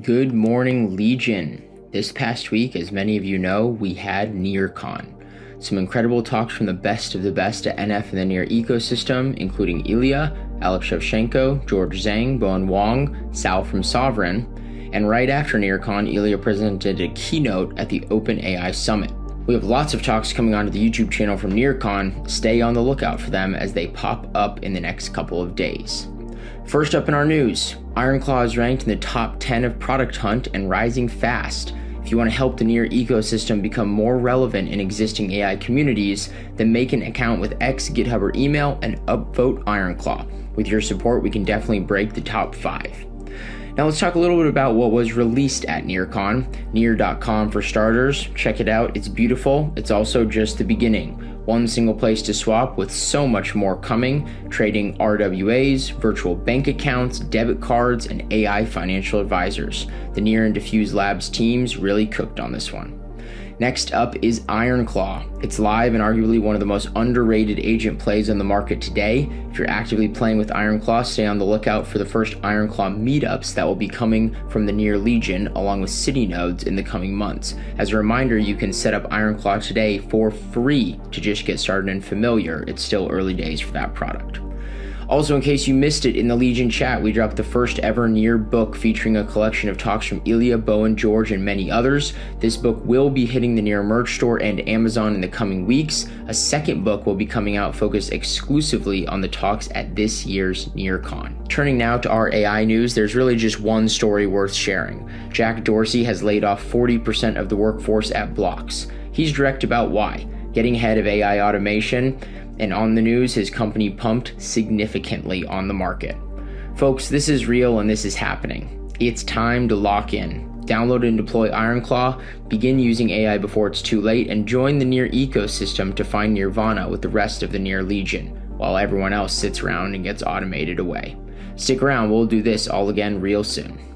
Good morning, Legion. This past week, as many of you know, we had NearCon. Some incredible talks from the best of the best at NF and the Near ecosystem, including Ilya, Alex Shevchenko, George Zhang, Bowen Wong, Sal from Sovereign, and right after NearCon, Ilya presented a keynote at the OpenAI Summit. We have lots of talks coming onto the YouTube channel from NearCon. Stay on the lookout for them as they pop up in the next couple of days. First up in our news, IronClaw is ranked in the top 10 of Product Hunt and rising fast. If you want to help the Near ecosystem become more relevant in existing AI communities, then make an account with X, GitHub, or email and upvote IronClaw. With your support, we can definitely break the top 5. Now let's talk a little bit about what was released at NearCon. Near.com for starters. Check it out, it's beautiful. It's also just the beginning. One single place to swap with so much more coming, trading RWAs, virtual bank accounts, debit cards, and AI financial advisors. The Near and Diffuse Labs teams really cooked on this one. Next up is IronClaw. It's live and arguably one of the most underrated agent plays on the market today. If you're actively playing with IronClaw, stay on the lookout for the first IronClaw meetups that will be coming from the Near Legion along with city nodes in the coming months. As a reminder, you can set up IronClaw today for free to just get started and familiar. It's still early days for that product. Also, in case you missed it, in the Legion chat, we dropped the first ever Near book featuring a collection of talks from Ilya, Bowen, George, and many others. This book will be hitting the Near merch store and Amazon in the coming weeks. A second book will be coming out focused exclusively on the talks at this year's NearCon. Turning now to our AI news, there's really just one story worth sharing. Jack Dorsey has laid off 40% of the workforce at Blocks. He's direct about why. Getting ahead of AI automation, and on the news, his company pumped significantly on the market. Folks, this is real and this is happening. It's time to lock in. Download and deploy IronClaw, begin using AI before it's too late, and join the Near ecosystem to find Nirvana with the rest of the Near Legion, while everyone else sits around and gets automated away. Stick around, we'll do this all again real soon.